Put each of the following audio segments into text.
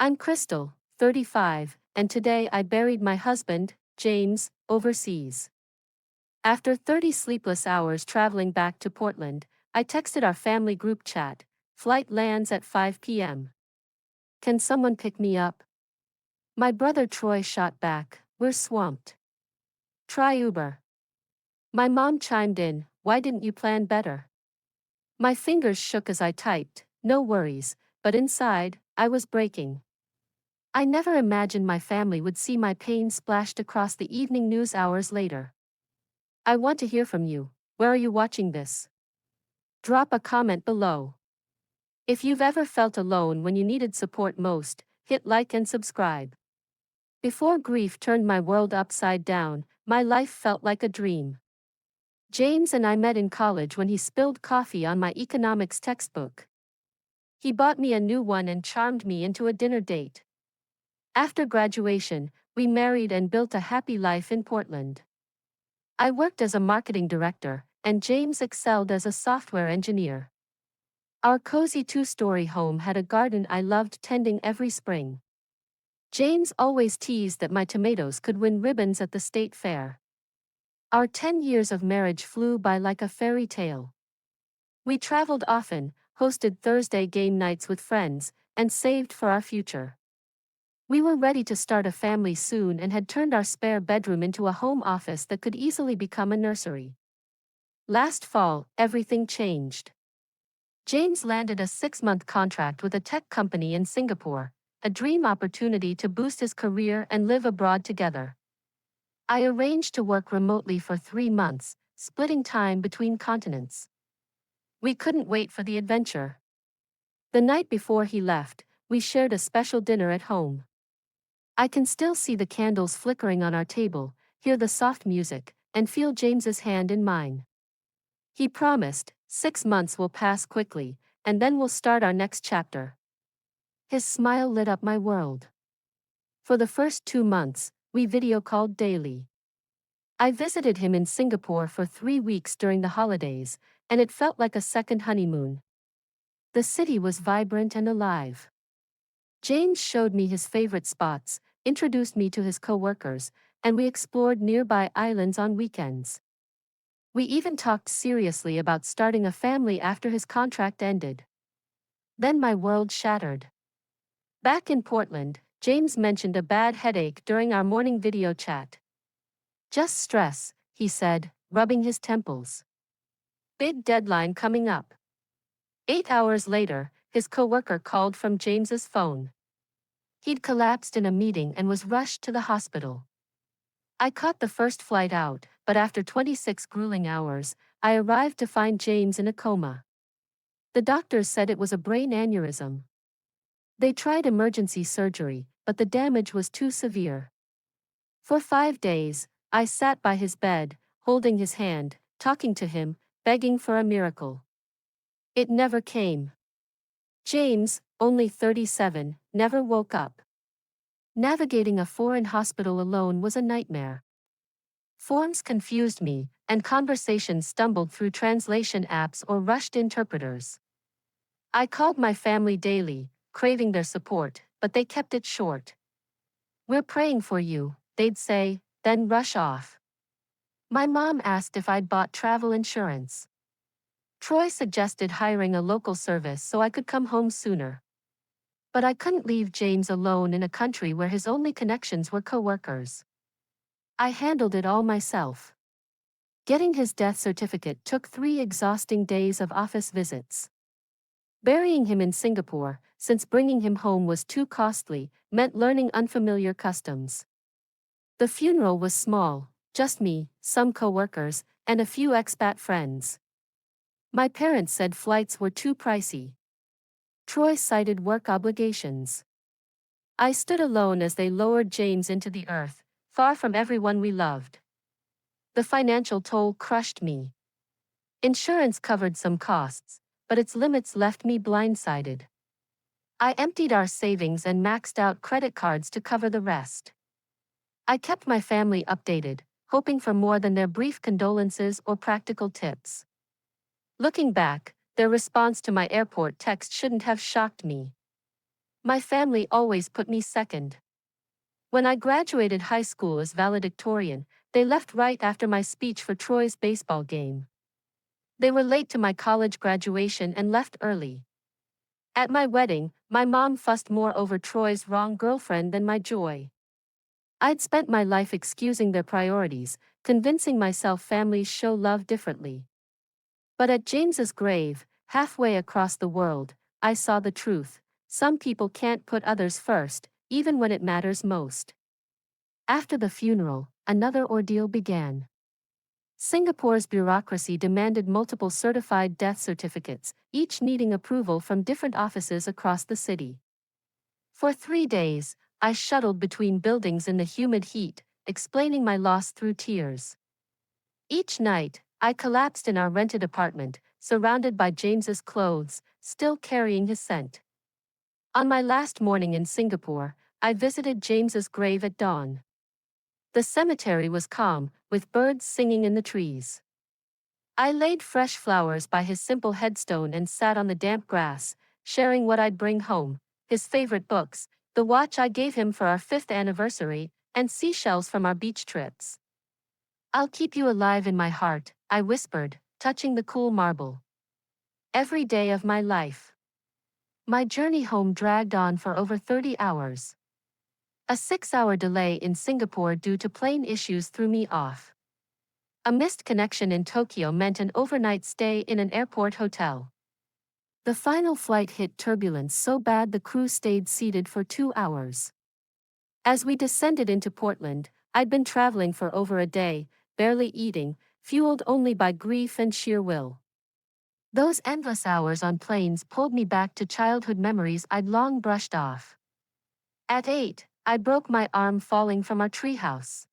I'm Crystal, 35, and today I buried my husband, James, overseas. After 30 sleepless hours traveling back to Portland, I texted our family group chat. Flight lands at 5 p.m. Can someone pick me up? My brother Troy shot back, we're swamped. Try Uber. My mom chimed in, why didn't you plan better? My fingers shook as I typed, no worries, but inside, I was breaking. I never imagined my family would see my pain splashed across the evening news hours later. I want to hear from you. Where are you watching this? Drop a comment below. If you've ever felt alone when you needed support most, hit like and subscribe. Before grief turned my world upside down, my life felt like a dream. James and I met in college when he spilled coffee on my economics textbook. He bought me a new one and charmed me into a dinner date. After graduation, we married and built a happy life in Portland. I worked as a marketing director, and James excelled as a software engineer. Our cozy two-story home had a garden I loved tending every spring. James always teased that my tomatoes could win ribbons at the state fair. Our 10 years of marriage flew by like a fairy tale. We traveled often, hosted Thursday game nights with friends, and saved for our future. We were ready to start a family soon and had turned our spare bedroom into a home office that could easily become a nursery. Last fall, everything changed. James landed a 6-month contract with a tech company in Singapore, a dream opportunity to boost his career and live abroad together. I arranged to work remotely for 3 months, splitting time between continents. We couldn't wait for the adventure. The night before he left, we shared a special dinner at home. I can still see the candles flickering on our table, hear the soft music, and feel James's hand in mine. He promised, 6 months will pass quickly, and then we'll start our next chapter. His smile lit up my world. For the first 2 months, we video called daily. I visited him in Singapore for 3 weeks during the holidays, and it felt like a second honeymoon. The city was vibrant and alive. James showed me his favorite spots, introduced me to his co-workers, and we explored nearby islands on weekends. We even talked seriously about starting a family after his contract ended. Then my world shattered. Back in Portland, James mentioned a bad headache during our morning video chat. Just stress, he said, rubbing his temples. Big deadline coming up. 8 hours later, his coworker called from James's phone. He'd collapsed in a meeting and was rushed to the hospital. I caught the first flight out, but after 26 grueling hours, I arrived to find James in a coma. The doctors said it was a brain aneurysm. They tried emergency surgery, but the damage was too severe. For 5 days, I sat by his bed, holding his hand, talking to him, begging for a miracle. It never came. James, only 37, never woke up. Navigating a foreign hospital alone was a nightmare. Forms confused me, and conversations stumbled through translation apps or rushed interpreters. I called my family daily, craving their support, but they kept it short. We're praying for you, they'd say, then rush off. My mom asked if I'd bought travel insurance. Troy suggested hiring a local service so I could come home sooner. But I couldn't leave James alone in a country where his only connections were coworkers. I handled it all myself. Getting his death certificate took 3 exhausting days of office visits. Burying him in Singapore, since bringing him home was too costly, meant learning unfamiliar customs. The funeral was small, just me, some coworkers, and a few expat friends. My parents said flights were too pricey. Troy cited work obligations. I stood alone as they lowered James into the earth, far from everyone we loved. The financial toll crushed me. Insurance covered some costs, but its limits left me blindsided. I emptied our savings and maxed out credit cards to cover the rest. I kept my family updated, hoping for more than their brief condolences or practical tips. Looking back, their response to my airport text shouldn't have shocked me. My family always put me second. When I graduated high school as valedictorian, they left right after my speech for Troy's baseball game. They were late to my college graduation and left early. At my wedding, my mom fussed more over Troy's wrong girlfriend than my joy. I'd spent my life excusing their priorities, convincing myself families show love differently. But at James's grave, halfway across the world, I saw the truth. Some people can't put others first, even when it matters most. After the funeral, another ordeal began. Singapore's bureaucracy demanded multiple certified death certificates, each needing approval from different offices across the city. For 3 days, I shuttled between buildings in the humid heat, explaining my loss through tears. Each night, I collapsed in our rented apartment, surrounded by James's clothes, still carrying his scent. On my last morning in Singapore, I visited James's grave at dawn. The cemetery was calm, with birds singing in the trees. I laid fresh flowers by his simple headstone and sat on the damp grass, sharing what I'd bring home, his favorite books, the watch I gave him for our 5th anniversary, and seashells from our beach trips. "I'll keep you alive in my heart," I whispered, touching the cool marble. Every day of my life. My journey home dragged on for over 30 hours. A 6-hour delay in Singapore due to plane issues threw me off. A missed connection in Tokyo meant an overnight stay in an airport hotel. The final flight hit turbulence so bad the crew stayed seated for 2 hours. As we descended into Portland, I'd been traveling for over a day, barely eating, fueled only by grief and sheer will. Those endless hours on planes pulled me back to childhood memories I'd long brushed off. At 8, I broke my arm falling from our treehouse.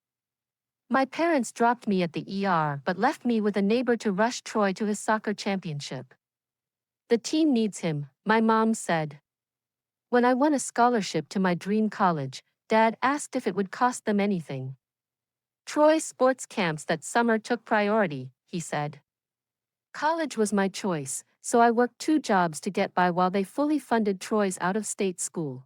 My parents dropped me at the ER but left me with a neighbor to rush Troy to his soccer championship. "The team needs him," my mom said. When I won a scholarship to my dream college, Dad asked if it would cost them anything. "Troy's sports camps that summer took priority," he said. College was my choice, so I worked 2 jobs to get by while they fully funded Troy's out-of-state school.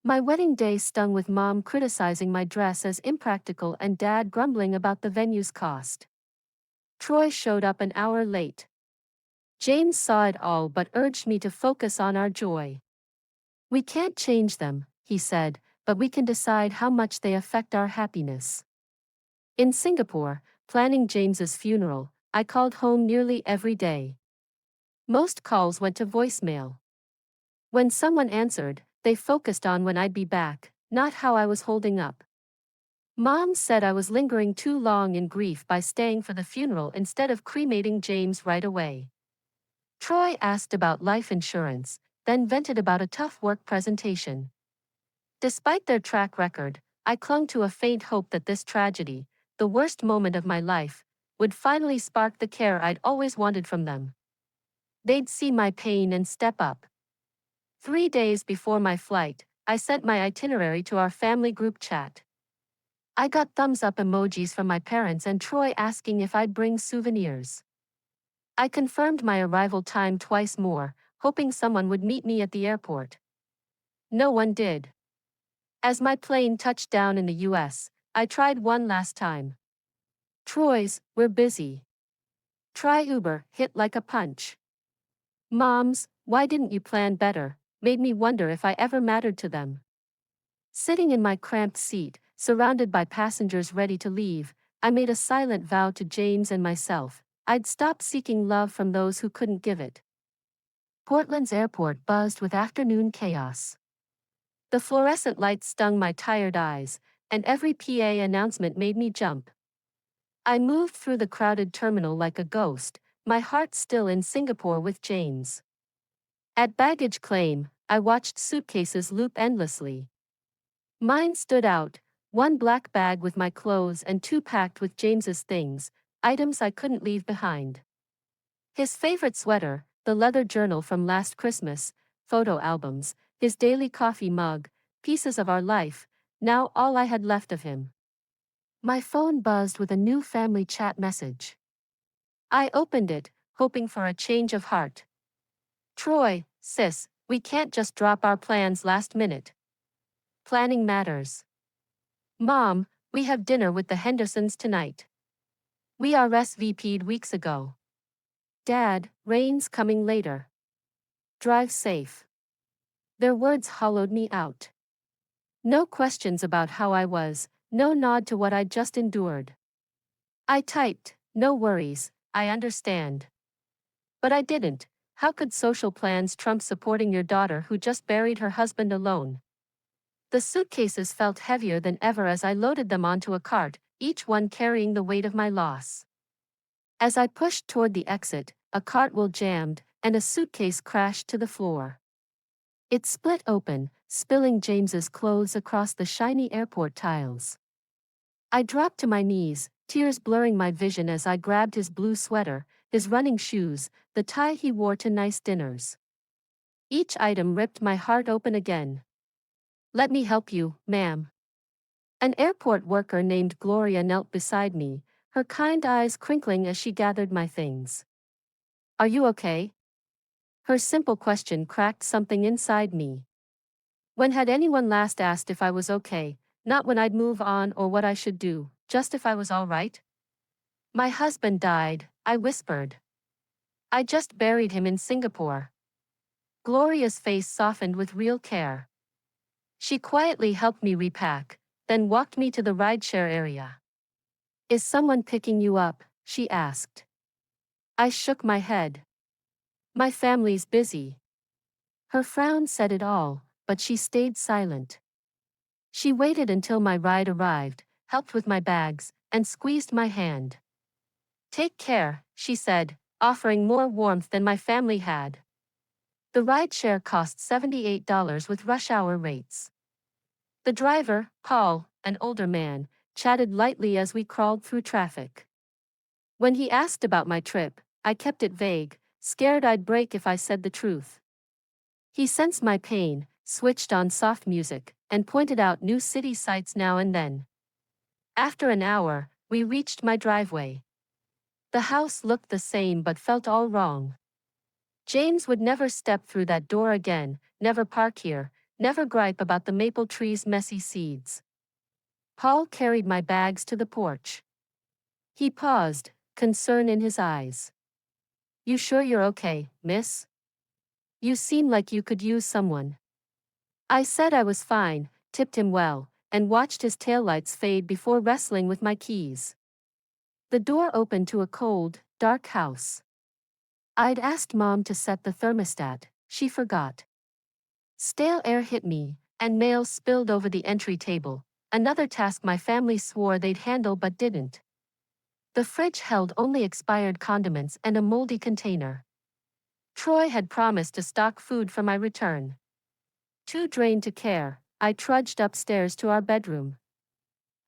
My wedding day stung with Mom criticizing my dress as impractical and Dad grumbling about the venue's cost. Troy showed up an hour late. James saw it all but urged me to focus on our joy. "We can't change them," he said, "but we can decide how much they affect our happiness." In Singapore, planning James's funeral, I called home nearly every day. Most calls went to voicemail. When someone answered, they focused on when I'd be back, not how I was holding up. Mom said I was lingering too long in grief by staying for the funeral instead of cremating James right away. Troy asked about life insurance, then vented about a tough work presentation. Despite their track record, I clung to a faint hope that this tragedy, the worst moment of my life, would finally spark the care I'd always wanted from them. They'd see my pain and step up. 3 days before my flight, I sent my itinerary to our family group chat. I got thumbs up emojis from my parents and Troy asking if I'd bring souvenirs. I confirmed my arrival time twice more, hoping someone would meet me at the airport. No one did. As my plane touched down in the US, I tried one last time. Troy's, "We're busy." Try Uber, hit like a punch. Mom's, "Why didn't you plan better?" made me wonder if I ever mattered to them. Sitting in my cramped seat, surrounded by passengers ready to leave, I made a silent vow to James and myself. I'd stop seeking love from those who couldn't give it. Portland's airport buzzed with afternoon chaos. The fluorescent lights stung my tired eyes, and every PA announcement made me jump. I moved through the crowded terminal like a ghost, my heart still in Singapore with James. At baggage claim, I watched suitcases loop endlessly. Mine stood out, one black bag with my clothes and 2 packed with James's things, items I couldn't leave behind. His favorite sweater, the leather journal from last Christmas, photo albums, his daily coffee mug, pieces of our life, now all I had left of him. My phone buzzed with a new family chat message. I opened it, hoping for a change of heart. "Troy, sis, We can't just drop our plans last minute. Planning matters. Mom, we have dinner with the Hendersons tonight. We RSVP'd weeks ago. Dad, rain's coming later. Drive safe. Their words hollowed me out. No questions about how I was, no nod to what I'd just endured. I typed, no worries, I understand. But I didn't. How could social plans trump supporting your daughter who just buried her husband alone? The suitcases felt heavier than ever as I loaded them onto a cart, each one carrying the weight of my loss. As I pushed toward the exit, a cartwheel jammed, and a suitcase crashed to the floor. It split open, spilling James's clothes across the shiny airport tiles. I dropped to my knees, tears blurring my vision as I grabbed his blue sweater, his running shoes, the tie he wore to nice dinners. Each item ripped my heart open again. "Let me help you, ma'am." An airport worker named Gloria knelt beside me, her kind eyes crinkling as she gathered my things. "Are you okay?" Her simple question cracked something inside me. When had anyone last asked if I was okay, not when I'd move on or what I should do, just if I was all right? "My husband died," I whispered. "I just buried him in Singapore." Gloria's face softened with real care. She quietly helped me repack, then walked me to the rideshare area. "Is someone picking you up?" she asked. I shook my head. "My family's busy." Her frown said it all, but she stayed silent. She waited until my ride arrived, helped with my bags, and squeezed my hand. "Take care," she said, offering more warmth than my family had. The rideshare cost $78 with rush hour rates. The driver, Paul, an older man, chatted lightly as we crawled through traffic. When he asked about my trip, I kept it vague, scared I'd break if I said the truth. He sensed my pain, switched on soft music, and pointed out new city sights now and then. After an hour, we reached my driveway. The house looked the same but felt all wrong. James would never step through that door again, never park here, never gripe about the maple tree's messy seeds. Paul carried my bags to the porch. He paused, concern in his eyes. "You sure you're okay, miss? You seem like you could use someone." I said I was fine, tipped him well, and watched his taillights fade before wrestling with my keys. The door opened to a cold, dark house. I'd asked Mom to set the thermostat, she forgot. Stale air hit me, and mail spilled over the entry table, another task my family swore they'd handle but didn't. The fridge held only expired condiments and a moldy container. Troy had promised to stock food for my return. Too drained to care, I trudged upstairs to our bedroom.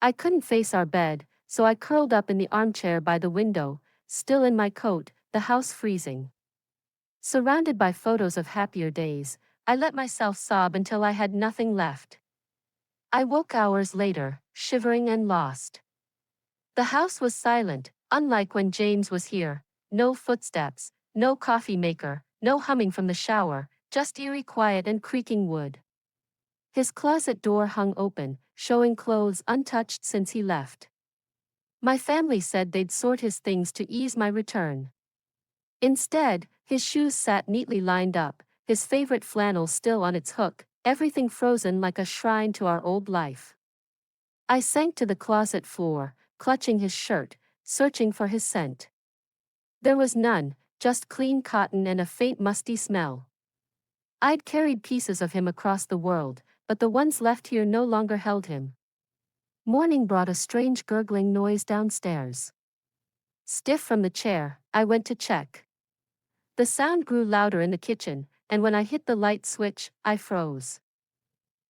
I couldn't face our bed, so I curled up in the armchair by the window, still in my coat, the house freezing. Surrounded by photos of happier days, I let myself sob until I had nothing left. I woke hours later, shivering and lost. The house was silent, unlike when James was here. No footsteps, no coffee maker, no humming from the shower, just eerie quiet and creaking wood. His closet door hung open, showing clothes untouched since he left. My family said they'd sort his things to ease my return. Instead, his shoes sat neatly lined up, his favorite flannel still on its hook, everything frozen like a shrine to our old life. I sank to the closet floor, clutching his shirt, searching for his scent. There was none, just clean cotton and a faint musty smell. I'd carried pieces of him across the world, but the ones left here no longer held him. Morning brought a strange gurgling noise downstairs. Stiff from the chair, I went to check. The sound grew louder in the kitchen, and when I hit the light switch, I froze.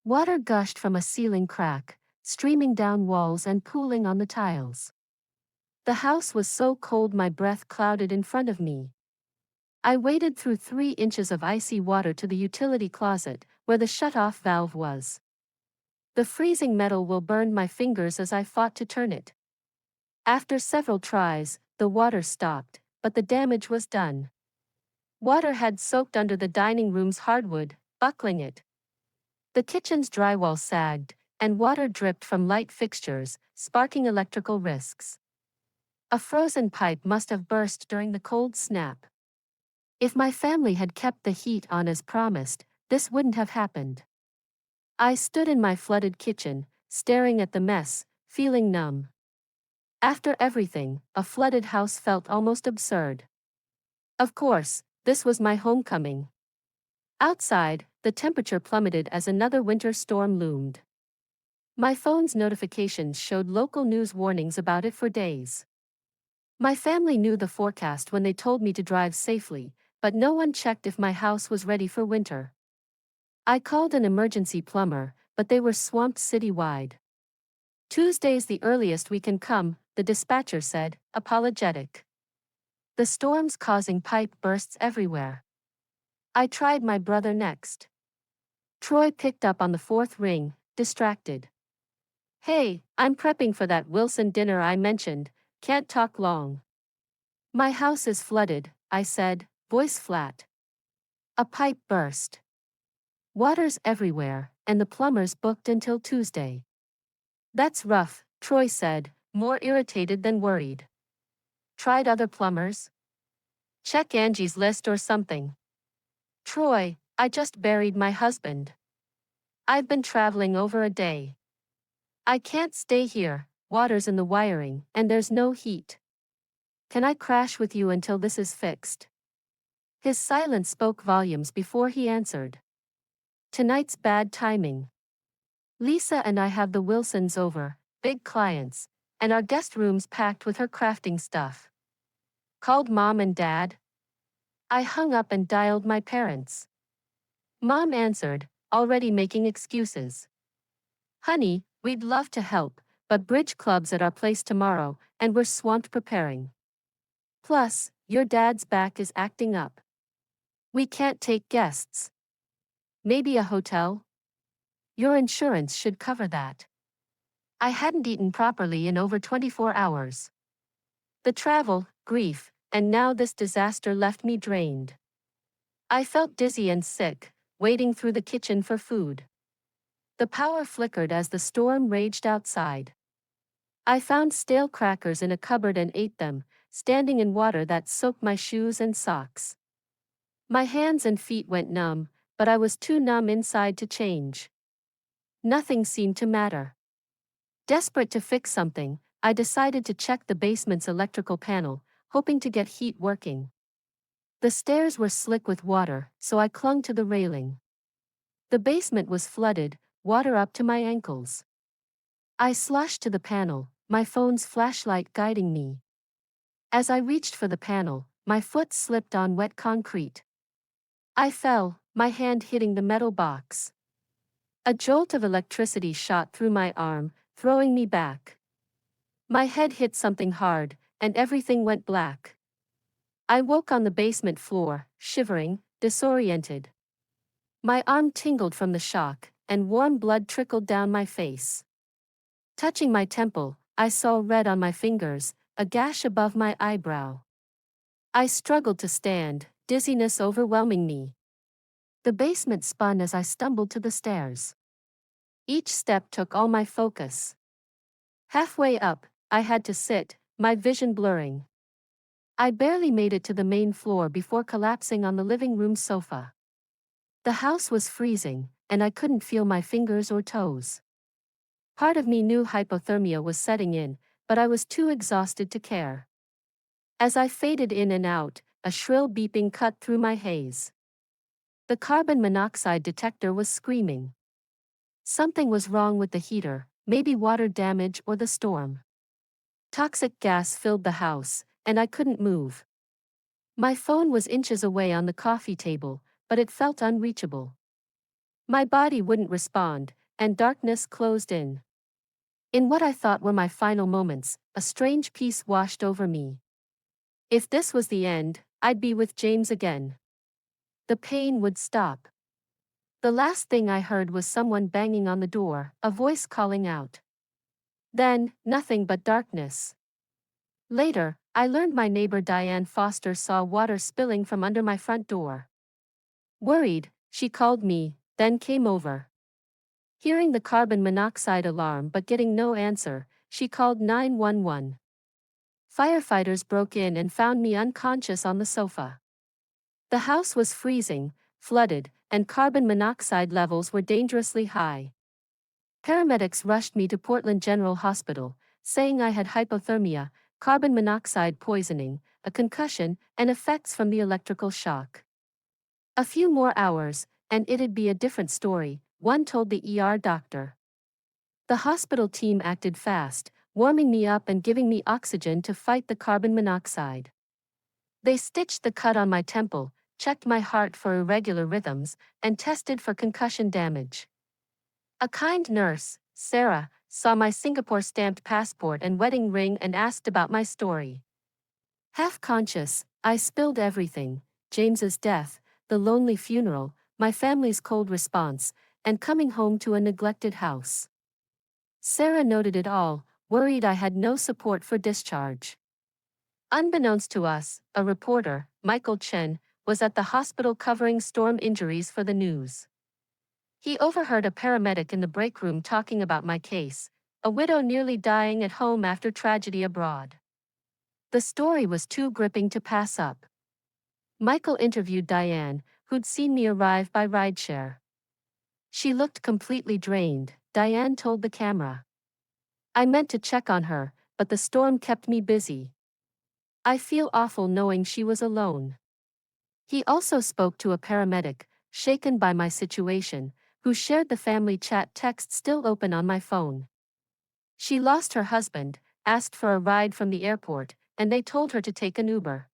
Water gushed from a ceiling crack, streaming down walls and pooling on the tiles. The house was so cold my breath clouded in front of me. I waded through 3 inches of icy water to the utility closet, where the shut-off valve was. The freezing metal will burn my fingers as I fought to turn it. After several tries, the water stopped, but the damage was done. Water had soaked under the dining room's hardwood, buckling it. The kitchen's drywall sagged, and water dripped from light fixtures, sparking electrical risks. A frozen pipe must have burst during the cold snap. If my family had kept the heat on as promised, this wouldn't have happened. I stood in my flooded kitchen, staring at the mess, feeling numb. After everything, a flooded house felt almost absurd. Of course, this was my homecoming. Outside, the temperature plummeted as another winter storm loomed. My phone's notifications showed local news warnings about it for days. My family knew the forecast when they told me to drive safely, but no one checked if my house was ready for winter. I called an emergency plumber, but they were swamped citywide. "Tuesday's the earliest we can come," the dispatcher said, apologetic. The storm's causing pipe bursts everywhere. I tried my brother next. Troy picked up on the fourth ring, distracted. "Hey, I'm prepping for that Wilson dinner I mentioned, can't talk long." "My house is flooded," I said, voice flat. A pipe burst. Water's everywhere, and the plumber's booked until Tuesday. "That's rough," Troy said, more irritated than worried. "Tried other plumbers? Check Angie's list or something." "Troy, I just buried my husband. I've been traveling over a day. I can't stay here, water's in the wiring, and there's no heat. Can I crash with you until this is fixed?" His silence spoke volumes before he answered. "Tonight's bad timing. Lisa and I have the Wilsons over, big clients, and our guest room's packed with her crafting stuff." "Called Mom and Dad?" I hung up and dialed my parents. Mom answered, already making excuses. "Honey, we'd love to help, but bridge club's at our place tomorrow, and we're swamped preparing. Plus, your dad's back is acting up. We can't take guests. Maybe a hotel? Your insurance should cover that." I hadn't eaten properly in over 24 hours. The travel, grief, and now this disaster left me drained. I felt dizzy and sick, wading through the kitchen for food. The power flickered as the storm raged outside. I found stale crackers in a cupboard and ate them, standing in water that soaked my shoes and socks. My hands and feet went numb, but I was too numb inside to change. Nothing seemed to matter. Desperate to fix something, I decided to check the basement's electrical panel, hoping to get heat working. The stairs were slick with water, so I clung to the railing. The basement was flooded, water up to my ankles. I sloshed to the panel, my phone's flashlight guiding me. As I reached for the panel, my foot slipped on wet concrete. I fell, my hand hitting the metal box. A jolt of electricity shot through my arm, throwing me back. My head hit something hard, and everything went black. I woke on the basement floor, shivering, disoriented. My arm tingled from the shock, and warm blood trickled down my face. Touching my temple, I saw red on my fingers, a gash above my eyebrow. I struggled to stand, dizziness overwhelming me. The basement spun as I stumbled to the stairs. Each step took all my focus. Halfway up, I had to sit, my vision blurring. I barely made it to the main floor before collapsing on the living room sofa. The house was freezing, and I couldn't feel my fingers or toes. Part of me knew hypothermia was setting in, but I was too exhausted to care. As I faded in and out, a shrill beeping cut through my haze. The carbon monoxide detector was screaming. Something was wrong with the heater, maybe water damage or the storm. Toxic gas filled the house, and I couldn't move. My phone was inches away on the coffee table, but it felt unreachable. My body wouldn't respond, and darkness closed in. In what I thought were my final moments, a strange peace washed over me. If this was the end, I'd be with James again. The pain would stop. The last thing I heard was someone banging on the door, a voice calling out. Then, nothing but darkness. Later, I learned my neighbor Diane Foster saw water spilling from under my front door. Worried, she called me, then came over. Hearing the carbon monoxide alarm but getting no answer, she called 911. Firefighters broke in and found me unconscious on the sofa. The house was freezing, flooded, and carbon monoxide levels were dangerously high. Paramedics rushed me to Portland General Hospital, saying I had hypothermia, carbon monoxide poisoning, a concussion, and effects from the electrical shock. A few more hours, and it'd be a different story, one told the ER doctor. The hospital team acted fast, warming me up and giving me oxygen to fight the carbon monoxide. They stitched the cut on my temple, checked my heart for irregular rhythms, and tested for concussion damage. A kind nurse, Sarah, saw my Singapore-stamped passport and wedding ring and asked about my story. Half conscious, I spilled everything: James's death, the lonely funeral, my family's cold response, and coming home to a neglected house. Sarah noted it all, worried I had no support for discharge. Unbeknownst to us, a reporter, Michael Chen, was at the hospital covering storm injuries for the news. He overheard a paramedic in the break room talking about my case, a widow nearly dying at home after tragedy abroad. The story was too gripping to pass up. Michael interviewed Diane, who'd seen me arrive by rideshare. She looked completely drained, Diane told the camera. I meant to check on her, but the storm kept me busy. I feel awful knowing she was alone. He also spoke to a paramedic, shaken by my situation, who shared the family chat text still open on my phone. She lost her husband, asked for a ride from the airport, and they told her to take an Uber.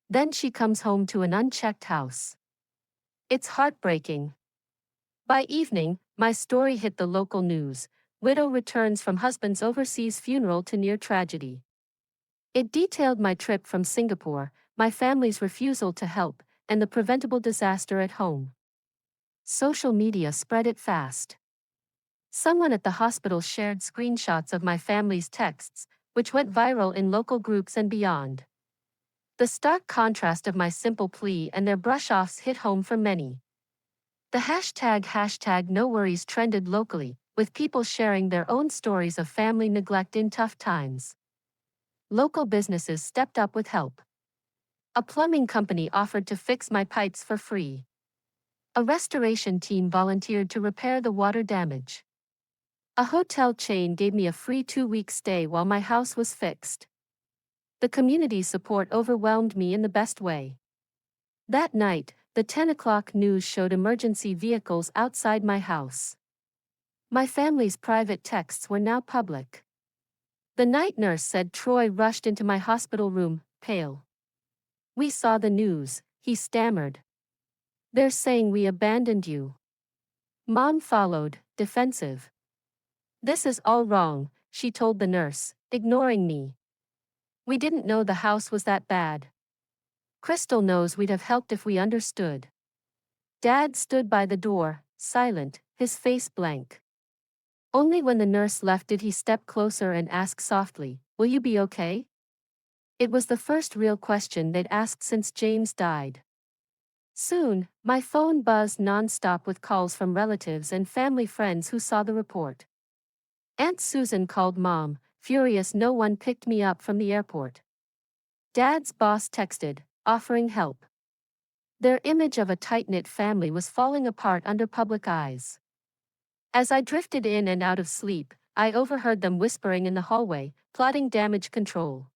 Then she comes home to an unchecked house. It's heartbreaking. By evening, my story hit the local news. Widow returns from husband's overseas funeral to near tragedy. It detailed my trip from Singapore, my family's refusal to help, and the preventable disaster at home. Social media spread it fast. Someone at the hospital shared screenshots of my family's texts, which went viral in local groups and beyond. The stark contrast of my simple plea and their brush-offs hit home for many. The hashtag no worries trended locally, with people sharing their own stories of family neglect in tough times. Local businesses stepped up with help. A plumbing company offered to fix my pipes for free. A restoration team volunteered to repair the water damage. A hotel chain gave me a free 2-week stay while my house was fixed. The community support overwhelmed me in the best way. That night, the 10 o'clock news showed emergency vehicles outside my house. My family's private texts were now public. The night nurse said Troy rushed into my hospital room, pale. "We saw the news," he stammered. "They're saying we abandoned you." Mom followed, defensive. "This is all wrong," she told the nurse, ignoring me. "We didn't know the house was that bad. Crystal knows we'd have helped if we understood." Dad stood by the door, silent, his face blank. Only when the nurse left did he step closer and ask softly, "Will you be okay?" It was the first real question they'd asked since James died. Soon, my phone buzzed non-stop with calls from relatives and family friends who saw the report. Aunt Susan called Mom, furious no one picked me up from the airport. Dad's boss texted, offering help. Their image of a tight-knit family was falling apart under public eyes. As I drifted in and out of sleep, I overheard them whispering in the hallway, plotting damage control.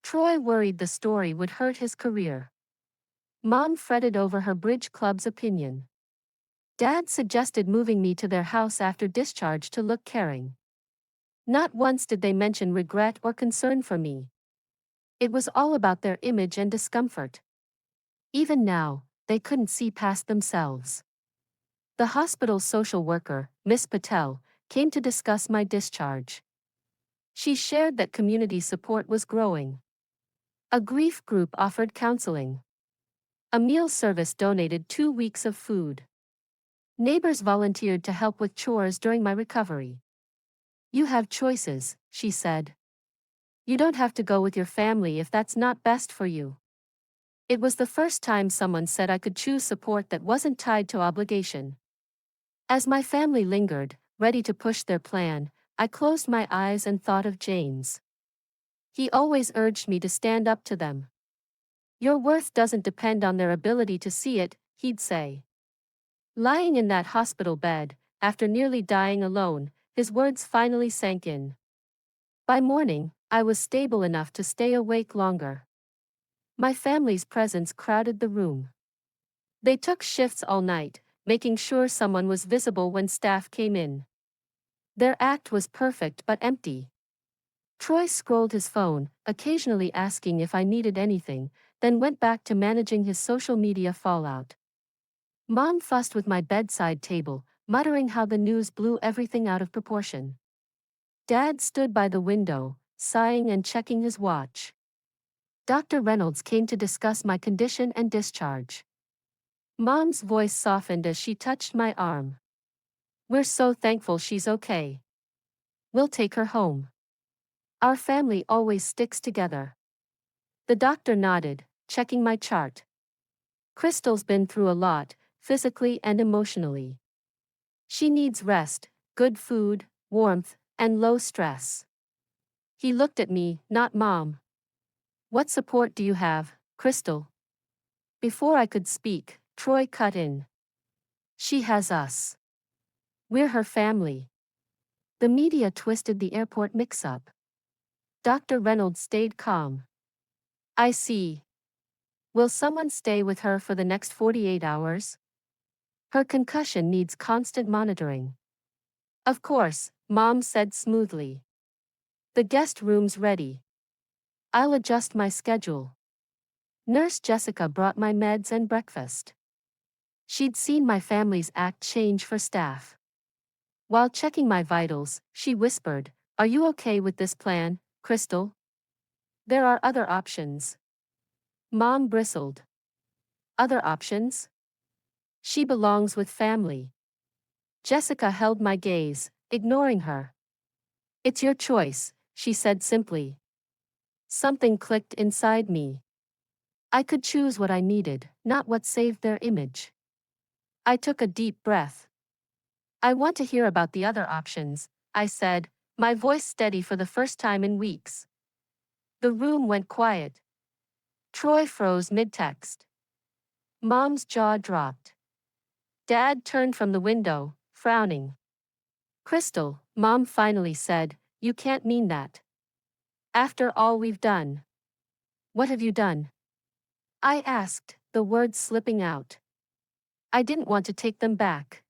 Troy worried the story would hurt his career. Mom fretted over her bridge club's opinion. Dad suggested moving me to their house after discharge to look caring. Not once did they mention regret or concern for me. It was all about their image and discomfort. Even now, they couldn't see past themselves. The hospital's social worker, Miss Patel, came to discuss my discharge. She shared that community support was growing. A grief group offered counseling. A meal service donated 2 weeks of food. Neighbors volunteered to help with chores during my recovery. "You have choices," she said. You don't have to go with your family if that's not best for you. It was the first time someone said I could choose support that wasn't tied to obligation. As my family lingered, ready to push their plan, I closed my eyes and thought of James. He always urged me to stand up to them. Your worth doesn't depend on their ability to see it, he'd say. Lying in that hospital bed, after nearly dying alone, his words finally sank in. By morning, I was stable enough to stay awake longer. My family's presence crowded the room. They took shifts all night, making sure someone was visible when staff came in. Their act was perfect but empty. Troy scrolled his phone, occasionally asking if I needed anything, then went back to managing his social media fallout. Mom fussed with my bedside table, muttering how the news blew everything out of proportion. Dad stood by the window, sighing and checking his watch. Dr. Reynolds came to discuss my condition and discharge. Mom's voice softened as she touched my arm. We're so thankful she's okay. We'll take her home. Our family always sticks together. The doctor nodded, checking my chart. Crystal's been through a lot, physically and emotionally. She needs rest, good food, warmth, and low stress. He looked at me, not Mom. What support do you have, Crystal? Before I could speak, Troy cut in. She has us. We're her family. The media twisted the airport mix-up. Dr. Reynolds stayed calm. I see. Will someone stay with her for the next 48 hours? Her concussion needs constant monitoring. Of course, Mom said smoothly. The guest room's ready. I'll adjust my schedule. Nurse Jessica brought my meds and breakfast. She'd seen my family's act change for staff. While checking my vitals, she whispered, Are you okay with this plan, Crystal? There are other options. Mom bristled. Other options? She belongs with family. Jessica held my gaze, ignoring her. It's your choice, she said simply. Something clicked inside me. I could choose what I needed, not what saved their image. I took a deep breath. I want to hear about the other options, I said, my voice steady for the first time in weeks. The room went quiet. Troy froze mid-text. Mom's jaw dropped. Dad turned from the window, frowning. Crystal, Mom finally said, you can't mean that. After all we've done. What have you done? I asked, the words slipping out. I didn't want to take them back.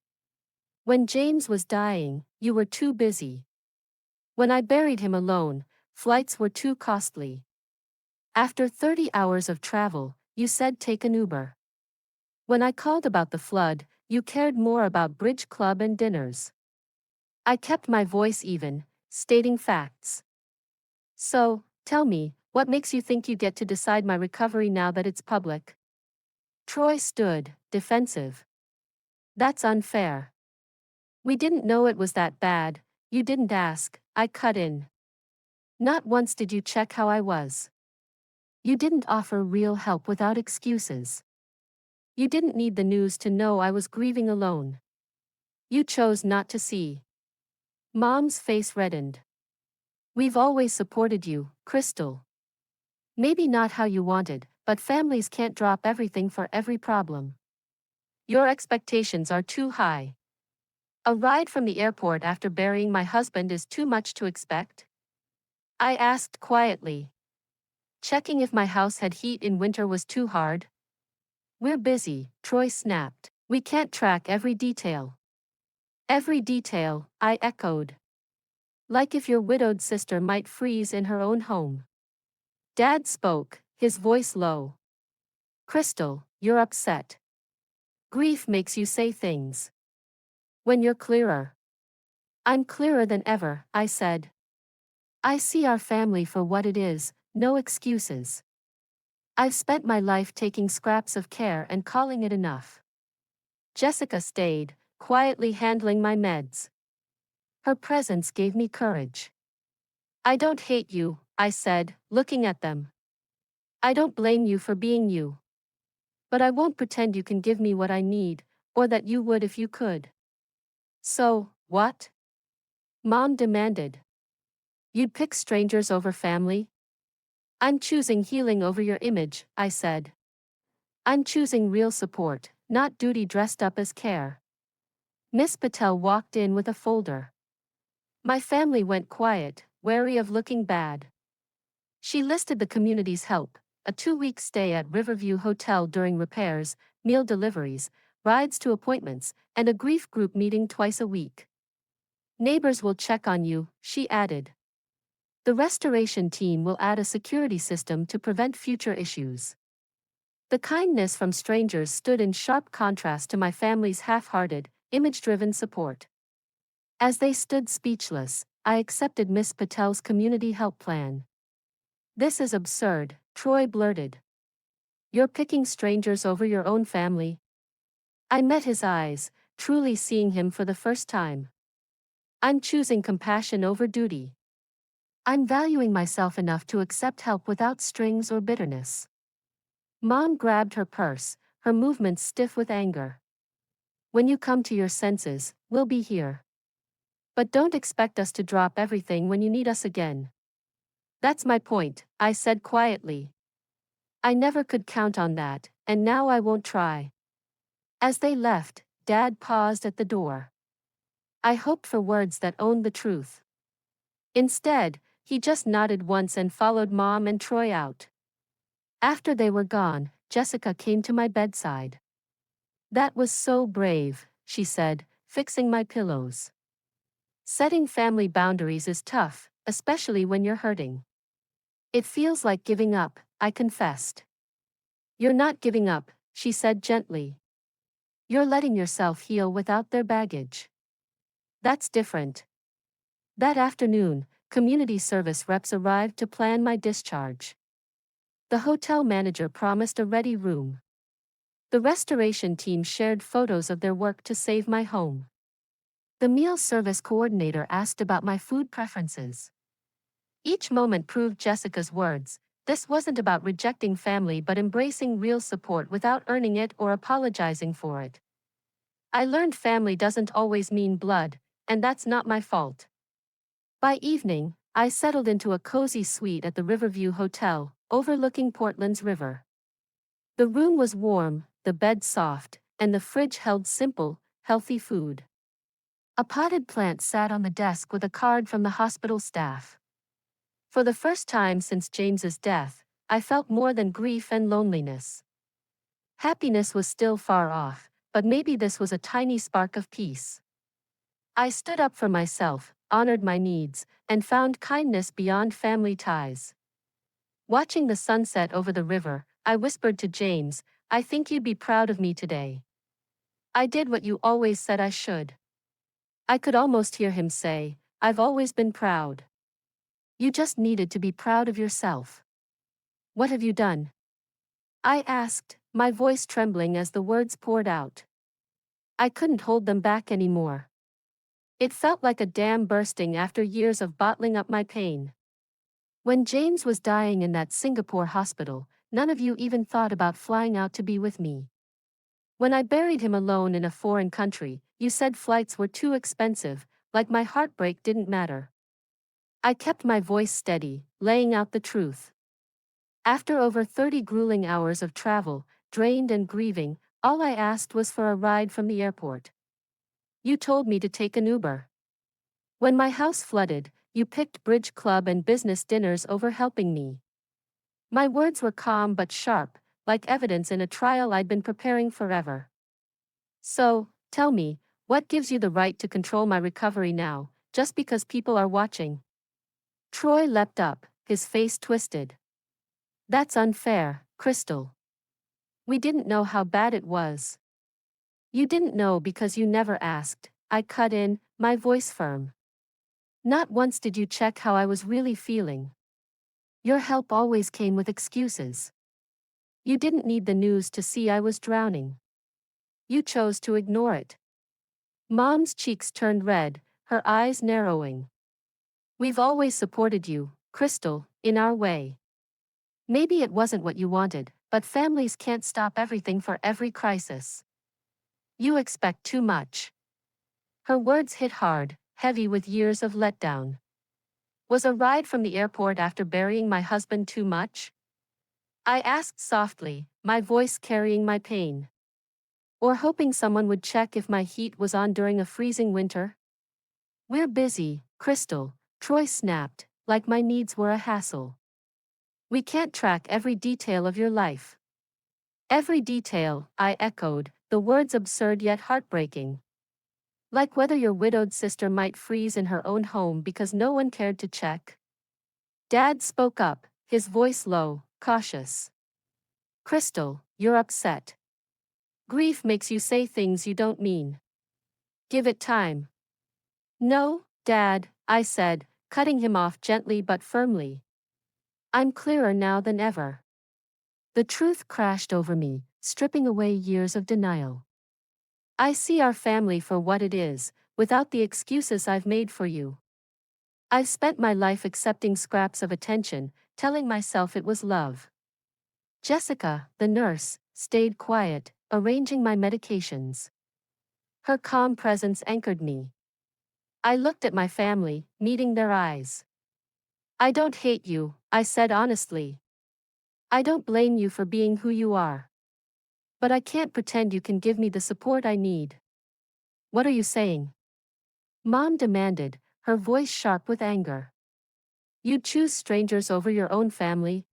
When James was dying, you were too busy. When I buried him alone, flights were too costly. After 30 hours of travel, you said take an Uber. When I called about the flood, you cared more about bridge club and dinners. I kept my voice even, stating facts. So, tell me, what makes you think you get to decide my recovery now that it's public? Troy stood, defensive. That's unfair. We didn't know it was that bad, you didn't ask, I cut in. Not once did you check how I was. You didn't offer real help without excuses. You didn't need the news to know I was grieving alone. You chose not to see. Mom's face reddened. We've always supported you, Crystal. Maybe not how you wanted, but families can't drop everything for every problem. Your expectations are too high. A ride from the airport after burying my husband is too much to expect? I asked quietly. Checking if my house had heat in winter was too hard? We're busy, Troy snapped. We can't track every detail. Every detail, I echoed. Like if your widowed sister might freeze in her own home. Dad spoke, his voice low. Crystal, you're upset. Grief makes you say things. When you're clearer. I'm clearer than ever, I said. I see our family for what it is, no excuses. I've spent my life taking scraps of care and calling it enough. Jessica stayed, quietly handling my meds. Her presence gave me courage. I don't hate you, I said, looking at them. I don't blame you for being you. But I won't pretend you can give me what I need, or that you would if you could. So, what? Mom demanded. You'd pick strangers over family? I'm choosing healing over your image, I said. I'm choosing real support, not duty dressed up as care. Miss Patel walked in with a folder. My family went quiet, wary of looking bad. She listed the community's help: a 2-week stay at Riverview Hotel during repairs, meal deliveries, rides to appointments, and a grief group meeting twice a week. Neighbors will check on you, she added. The restoration team will add a security system to prevent future issues. The kindness from strangers stood in sharp contrast to my family's half-hearted, image-driven support. As they stood speechless, I accepted Miss Patel's community help plan. This is absurd, Troy blurted. You're picking strangers over your own family? I met his eyes, truly seeing him for the first time. I'm choosing compassion over duty. I'm valuing myself enough to accept help without strings or bitterness. Mom grabbed her purse, her movements stiff with anger. When you come to your senses, we'll be here. But don't expect us to drop everything when you need us again. That's my point, I said quietly. I never could count on that, and now I won't try. As they left, Dad paused at the door. I hoped for words that owned the truth. Instead, he just nodded once and followed Mom and Troy out. After they were gone, Jessica came to my bedside. That was so brave, she said, fixing my pillows. Setting family boundaries is tough, especially when you're hurting. It feels like giving up, I confessed. You're not giving up, she said gently. You're letting yourself heal without their baggage. That's different. That afternoon, community service reps arrived to plan my discharge. The hotel manager promised a ready room. The restoration team shared photos of their work to save my home. The meal service coordinator asked about my food preferences. Each moment proved Jessica's words: this wasn't about rejecting family but embracing real support without earning it or apologizing for it. I learned family doesn't always mean blood, and that's not my fault. By evening, I settled into a cozy suite at the Riverview Hotel, overlooking Portland's river. The room was warm, the bed soft, and the fridge held simple, healthy food. A potted plant sat on the desk with a card from the hospital staff. For the first time since James's death, I felt more than grief and loneliness. Happiness was still far off, but maybe this was a tiny spark of peace. I stood up for myself, honored my needs, and found kindness beyond family ties. Watching the sunset over the river, I whispered to James, I think you'd be proud of me today. I did what you always said I should. I could almost hear him say, I've always been proud. You just needed to be proud of yourself. What have you done? I asked, my voice trembling as the words poured out. I couldn't hold them back anymore. It felt like a dam bursting after years of bottling up my pain. When James was dying in that Singapore hospital, none of you even thought about flying out to be with me. When I buried him alone in a foreign country, you said flights were too expensive, like my heartbreak didn't matter. I kept my voice steady, laying out the truth. After over 30 grueling hours of travel, drained and grieving, all I asked was for a ride from the airport. You told me to take an Uber. When my house flooded, you picked bridge club and business dinners over helping me. My words were calm but sharp, like evidence in a trial I'd been preparing forever. So, tell me, what gives you the right to control my recovery now, just because people are watching? Troy leapt up, his face twisted. That's unfair, Crystal. We didn't know how bad it was. You didn't know because you never asked, I cut in, my voice firm. Not once did you check how I was really feeling. Your help always came with excuses. You didn't need the news to see I was drowning. You chose to ignore it. Mom's cheeks turned red, her eyes narrowing. We've always supported you, Crystal, in our way. Maybe it wasn't what you wanted, but families can't stop everything for every crisis. You expect too much. Her words hit hard, heavy with years of letdown. Was a ride from the airport after burying my husband too much? I asked softly, my voice carrying my pain. Or hoping someone would check if my heat was on during a freezing winter? We're busy, Crystal, Troy snapped, like my needs were a hassle. We can't track every detail of your life. Every detail, I echoed, the words absurd yet heartbreaking. Like whether your widowed sister might freeze in her own home because no one cared to check. Dad spoke up, his voice low, cautious. Crystal, you're upset. Grief makes you say things you don't mean. Give it time. No, Dad, I said, cutting him off gently but firmly. I'm clearer now than ever. The truth crashed over me, stripping away years of denial. I see our family for what it is, without the excuses I've made for you. I've spent my life accepting scraps of attention, telling myself it was love. Jessica, the nurse, stayed quiet, arranging my medications. Her calm presence anchored me. I looked at my family, meeting their eyes. I don't hate you, I said honestly. I don't blame you for being who you are. But I can't pretend you can give me the support I need. What are you saying? Mom demanded, her voice sharp with anger. You'd choose strangers over your own family?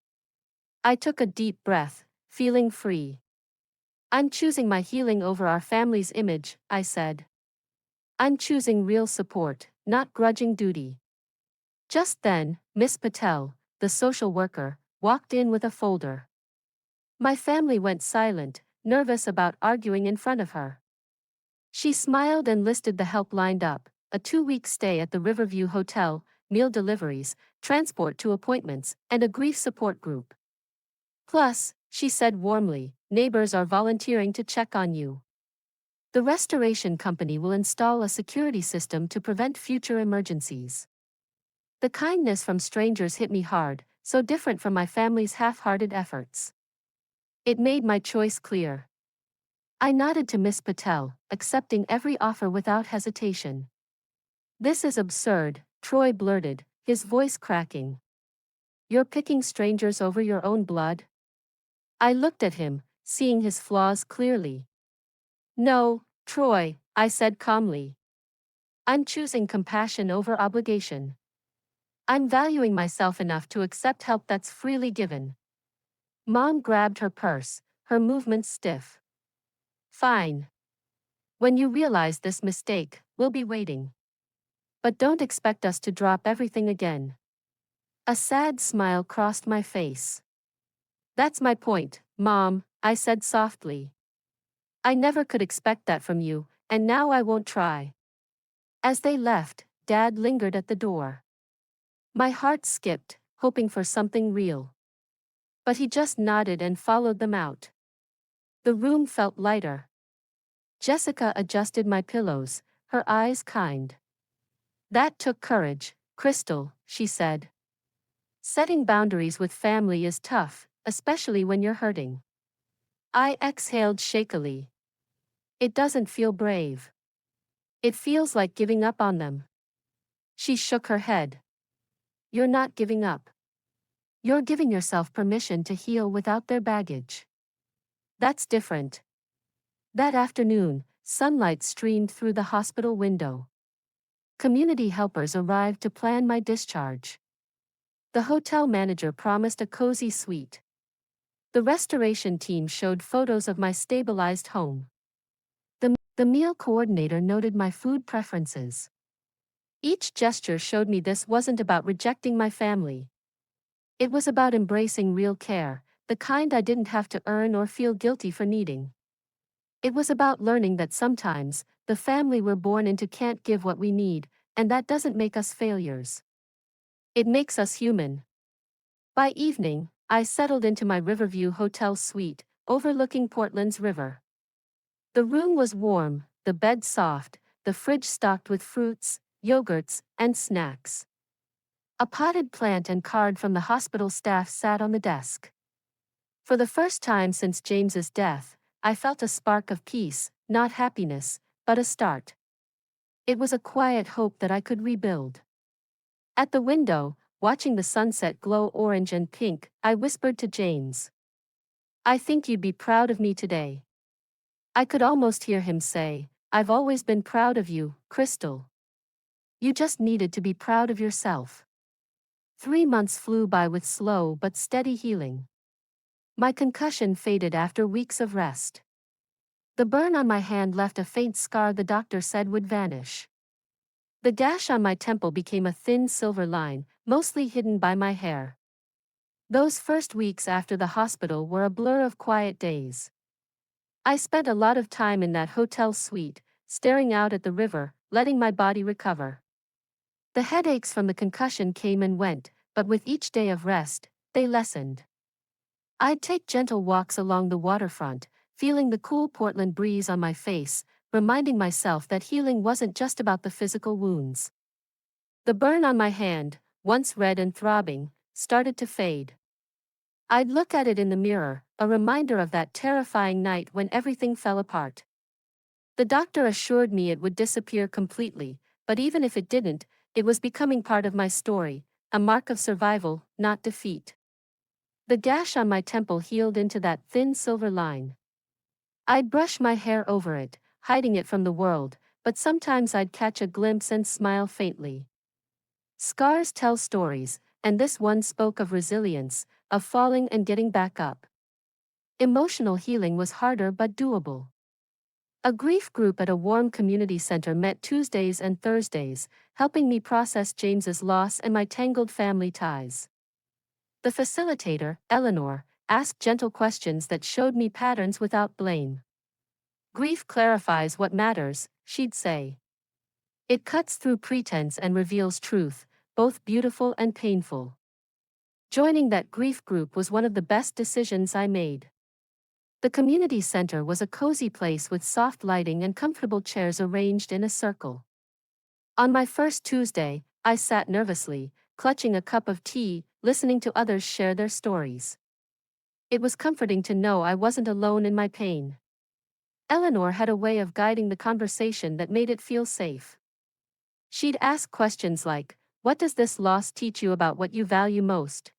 I took a deep breath, feeling free. I'm choosing my healing over our family's image, I said. I'm choosing real support, not grudging duty. Just then, Miss Patel, the social worker, walked in with a folder. My family went silent, nervous about arguing in front of her. She smiled and listed the help lined up: a 2-week stay at the Riverview Hotel, meal deliveries, transport to appointments, and a grief support group. Plus, she said warmly, neighbors are volunteering to check on you. The restoration company will install a security system to prevent future emergencies. The kindness from strangers hit me hard, so different from my family's half-hearted efforts. It made my choice clear. I nodded to Miss Patel, accepting every offer without hesitation. This is absurd, Troy blurted, his voice cracking. You're picking strangers over your own blood? I looked at him, seeing his flaws clearly. No, Troy, I said calmly. I'm choosing compassion over obligation. I'm valuing myself enough to accept help that's freely given. Mom grabbed her purse, her movements stiff. Fine. When you realize this mistake, we'll be waiting. But don't expect us to drop everything again. A sad smile crossed my face. That's my point, Mom, I said softly. I never could expect that from you, and now I won't try. As they left, Dad lingered at the door. My heart skipped, hoping for something real. But he just nodded and followed them out. The room felt lighter. Jessica adjusted my pillows, her eyes kind. That took courage, Crystal, she said. Setting boundaries with family is tough, especially when you're hurting. I exhaled shakily. It doesn't feel brave. It feels like giving up on them. She shook her head. You're not giving up. You're giving yourself permission to heal without their baggage. That's different. That afternoon, sunlight streamed through the hospital window. Community helpers arrived to plan my discharge. The hotel manager promised a cozy suite. The restoration team showed photos of my stabilized home. The meal coordinator noted my food preferences. Each gesture showed me this wasn't about rejecting my family. It was about embracing real care, the kind I didn't have to earn or feel guilty for needing. It was about learning that sometimes, the family we're born into can't give what we need, and that doesn't make us failures. It makes us human. By evening, I settled into my Riverview Hotel suite, overlooking Portland's river. The room was warm, the bed soft, the fridge stocked with fruits, yogurts, and snacks. A potted plant and card from the hospital staff sat on the desk. For the first time since James's death, I felt a spark of peace, not happiness, but a start. It was a quiet hope that I could rebuild. At the window, watching the sunset glow orange and pink, I whispered to James, "I think you'd be proud of me today." I could almost hear him say, "I've always been proud of you, Crystal. You just needed to be proud of yourself." 3 months flew by with slow but steady healing. My concussion faded after weeks of rest. The burn on my hand left a faint scar the doctor said would vanish. The gash on my temple became a thin silver line, mostly hidden by my hair. Those first weeks after the hospital were a blur of quiet days. I spent a lot of time in that hotel suite, staring out at the river, letting my body recover. The headaches from the concussion came and went, but with each day of rest, they lessened. I'd take gentle walks along the waterfront, feeling the cool Portland breeze on my face, reminding myself that healing wasn't just about the physical wounds. The burn on my hand, once red and throbbing, started to fade. I'd look at it in the mirror, a reminder of that terrifying night when everything fell apart. The doctor assured me it would disappear completely, but even if it didn't, it was becoming part of my story, a mark of survival, not defeat. The gash on my temple healed into that thin silver line. I'd brush my hair over it, hiding it from the world, but sometimes I'd catch a glimpse and smile faintly. Scars tell stories, and this one spoke of resilience, of falling and getting back up. Emotional healing was harder but doable. A grief group at a warm community center met Tuesdays and Thursdays, helping me process James's loss and my tangled family ties. The facilitator, Eleanor, asked gentle questions that showed me patterns without blame. "Grief clarifies what matters," she'd say. "It cuts through pretense and reveals truth, both beautiful and painful." Joining that grief group was one of the best decisions I made. The community center was a cozy place with soft lighting and comfortable chairs arranged in a circle. On my first Tuesday, I sat nervously, clutching a cup of tea, listening to others share their stories. It was comforting to know I wasn't alone in my pain. Eleanor had a way of guiding the conversation that made it feel safe. She'd ask questions like, "What does this loss teach you about what you value most?"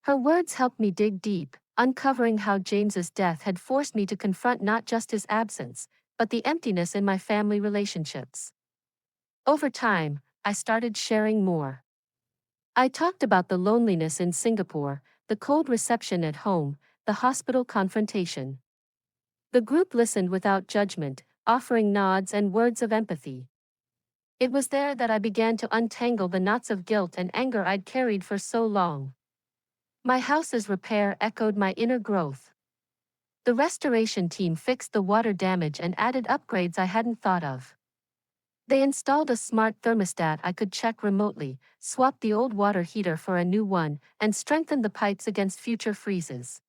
Her words helped me dig deep, uncovering how James's death had forced me to confront not just his absence, but the emptiness in my family relationships. Over time, I started sharing more. I talked about the loneliness in Singapore, the cold reception at home, the hospital confrontation. The group listened without judgment, offering nods and words of empathy. It was there that I began to untangle the knots of guilt and anger I'd carried for so long. My house's repair echoed my inner growth. The restoration team fixed the water damage and added upgrades I hadn't thought of. They installed a smart thermostat I could check remotely, swapped the old water heater for a new one, and strengthened the pipes against future freezes.